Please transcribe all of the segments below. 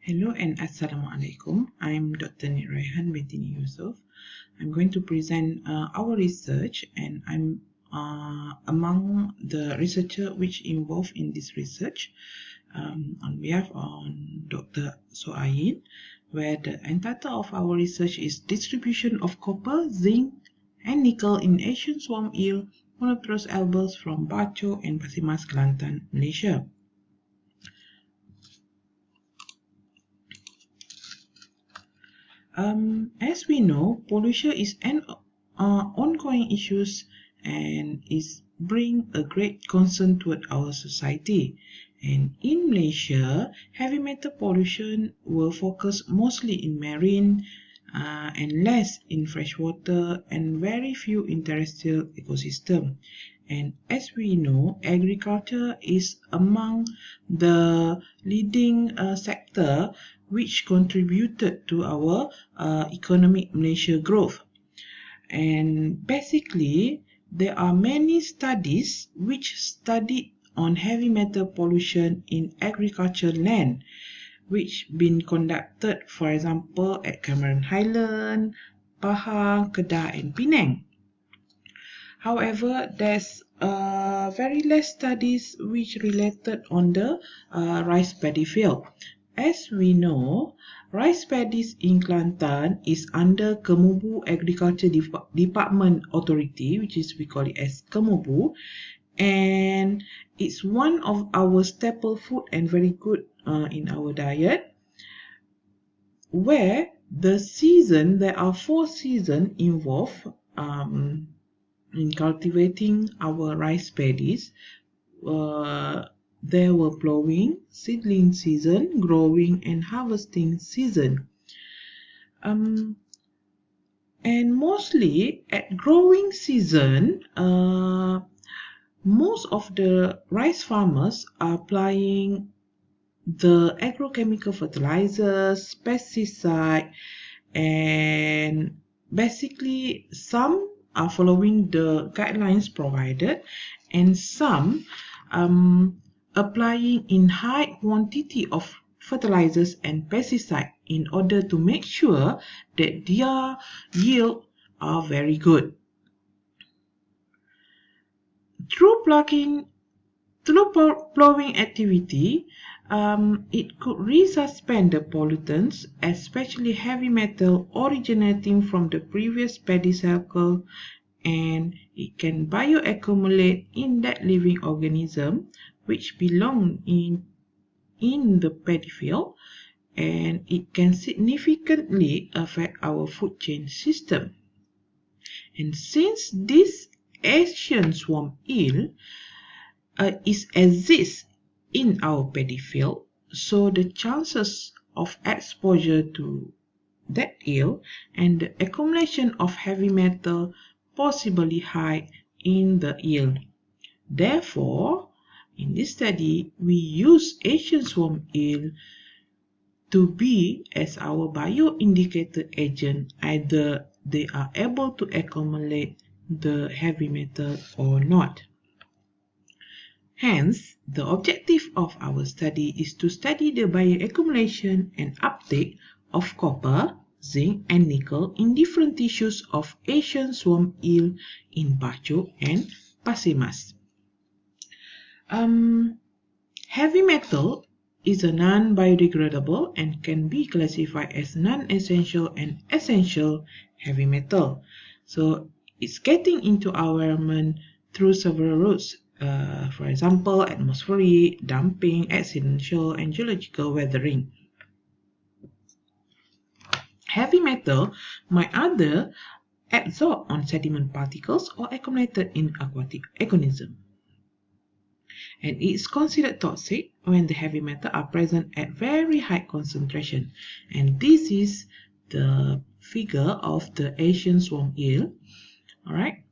Hello and Assalamualaikum. I'm Dr. Niraihan Bintini Yusof. I'm going to present our research, and I'm among the researcher which involved in this research on behalf of Dr. Soayin, where the entitle of our research is Distribution of Copper, Zinc, and Nickel in Asian Swamp Eel, Monotrous albals from Bacho and Pasimas, Kelantan, Malaysia. As we know, pollution is an ongoing issue and is bring a great concern toward our society. And in Malaysia, heavy metal pollution will focus mostly in marine and less in freshwater and very few in terrestrial ecosystem. And as we know, agriculture is among the leading sector which contributed to our economic Malaysia growth. And basically, there are many studies which studied on heavy metal pollution in agricultural land, which been conducted, for example, at Cameron Highland, Pahang, Kedah, and Penang. However, there's very less studies which related on the rice paddy field. As we know, rice paddies in Kelantan is under Kemubu Agriculture Department Authority, which is we call it as Kemubu, and it's one of our staple food and very good in our diet, where there are 4 seasons involved in cultivating our rice paddies. There were plowing, seedling season, growing, and harvesting season. And mostly at growing season, most of the rice farmers are applying the agrochemical fertilizers, pesticide, and basically some are following the guidelines provided, and some applying in high quantity of fertilizers and pesticide in order to make sure that their yield are very good. Through plowing activity, it could resuspend the pollutants, especially heavy metal originating from the previous paddy cycle, and it can bioaccumulate in that living organism which belong in the paddy field, and it can significantly affect our food chain system. And since this Asian swamp eel exists in our paddy field, so the chances of exposure to that eel and the accumulation of heavy metal possibly high in the eel. Therefore, in this study, we use Asian swamp eel to be as our bioindicator agent. Either they are able to accumulate the heavy metal or not. Hence, the objective of our study is to study the bioaccumulation and uptake of copper, zinc, and nickel in different tissues of Asian swamp eel in Bacho and Pasimas. Heavy metal is a non-biodegradable and can be classified as non-essential and essential heavy metal. So it's getting into our environment through several routes. For example, atmospheric, damping, accidental, and geological weathering. Heavy metal might either absorb on sediment particles or accumulated in aquatic organisms. And it's considered toxic when the heavy metal are present at very high concentration. And this is the figure of the Asian swamp eel, alright,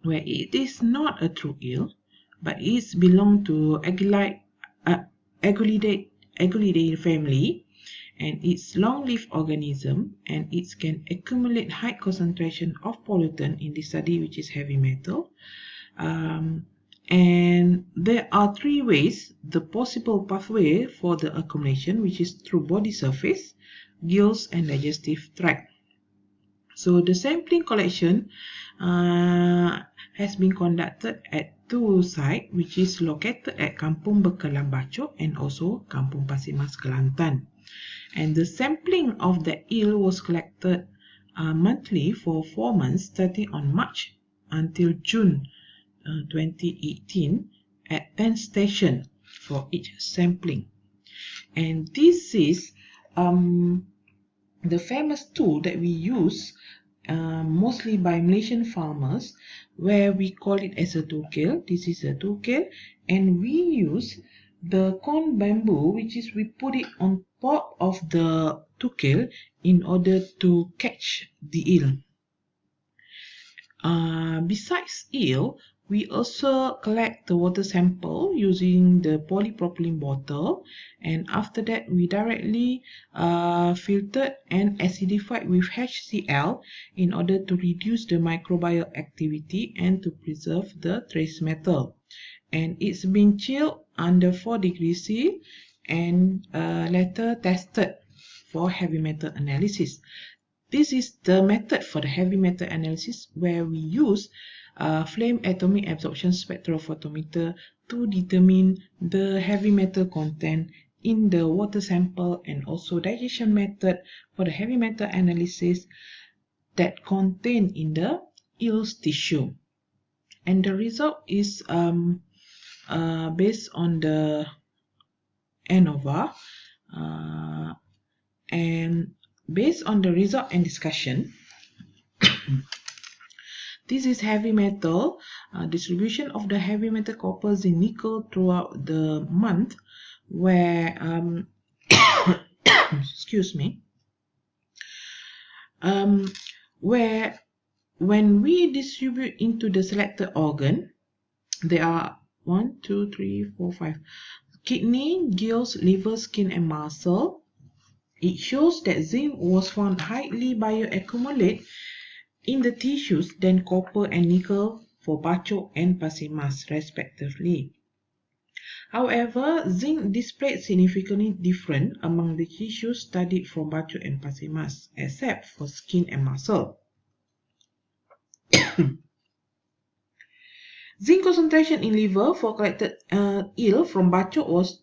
where it is not a true eel, but it belongs to Agulidae family, and it's long-lived organism, and it can accumulate high concentration of pollutant in the study, which is heavy metal. And there are three ways, the possible pathway for the accumulation, which is through body surface, gills, and digestive tract. So the sampling collection has been conducted at two sites, which is located at Kampung Bekelam Bachok and also Kampung Pasir Mas Kelantan. And the sampling of the eel was collected monthly for 4 months, starting on March until June 2018 at 10 stations for each sampling. And this is the famous tool that we use mostly by Malaysian farmers, where we call it as a tukil. This is a tukil, and we use the corn bamboo, which is we put it on top of the tukil in order to catch the eel. Besides eel, we also collect the water sample using the polypropylene bottle, and after that we directly filtered and acidified with HCl in order to reduce the microbial activity and to preserve the trace metal. And it's been chilled under 4 degrees C and later tested for heavy metal analysis. This is the method for the heavy metal analysis, where we use flame atomic absorption spectrophotometer to determine the heavy metal content in the water sample, and also digestion method for the heavy metal analysis that contain in the eel's tissue. And the result is based on the ANOVA, and based on the result and discussion, this is heavy metal distribution of the heavy metal copper, zinc, nickel throughout the month, where excuse me, where when we distribute into the selected organ, there are 1, 2, 3, 4, 5 kidney, gills, liver, skin, and muscle. It shows that zinc was found highly bioaccumulate in the tissues than copper and nickel for Bachok and Pasir Mas respectively. However, zinc displayed significantly different among the tissues studied from Bachok and Pasir Mas, except for skin and muscle. Zinc concentration in liver for collected eel from Bachok was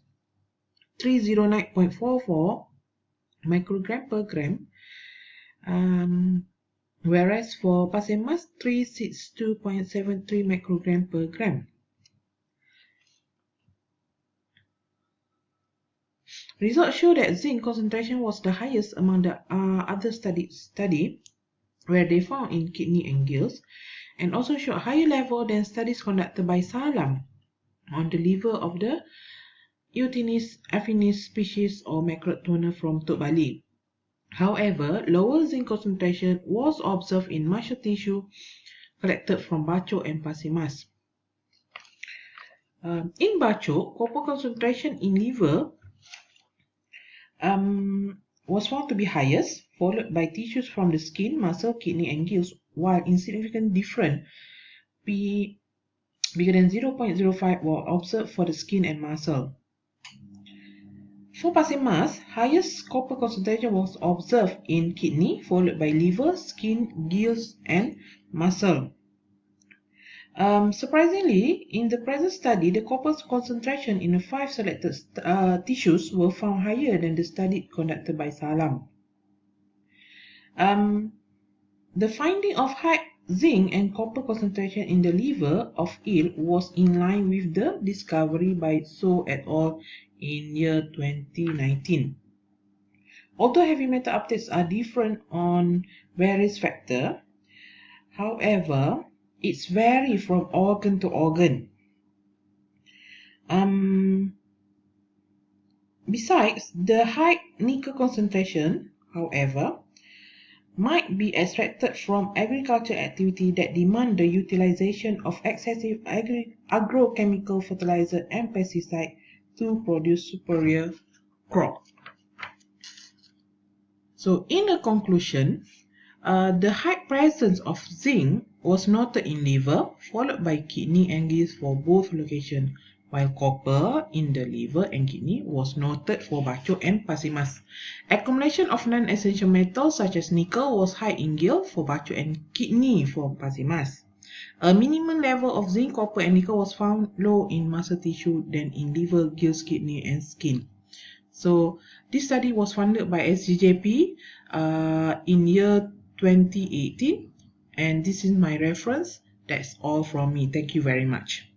309.44 microgram per gram, whereas for Pasir Mas 362.73 microgram per gram. Results show that zinc concentration was the highest among the other study where they found in kidney and gills, and also showed higher level than studies conducted by Salam on the liver of the Euthenis affinis species or macrotona from Tok Bali. However, lower zinc concentration was observed in muscle tissue collected from Bachok and Pasir Mas. In Bachok, copper concentration in liver was found to be highest, followed by tissues from the skin, muscle, kidney, and gills, while insignificant difference bigger than 0.05 were observed for the skin and muscle. For Pasir Mas, highest copper concentration was observed in kidney, followed by liver, skin, gills, and muscle. Surprisingly, in the present study, the copper concentration in the 5 selected tissues were found higher than the study conducted by Salam. The finding of high zinc and copper concentration in the liver of eel was in line with the discovery by So et al. In year 2019. Although heavy metal uptakes are different on various factors, however, it's vary from organ to organ. Besides, the high nickel concentration, however, might be extracted from agricultural activity that demand the utilization of excessive agrochemical fertilizer and pesticide to produce superior crop. So in a conclusion, The high presence of zinc was noted in liver, followed by kidney and gills for both locations, while copper in the liver and kidney was noted for Bacho and Pasimas. Accumulation of non-essential metals such as nickel was high in gill for Bacho and kidney for Pasimas. A minimum level of zinc, copper, and nickel was found low in muscle tissue than in liver, gills, kidney, and skin. So this study was funded by SGJP in year 2018, and this is my reference. That's all from me. Thank you very much.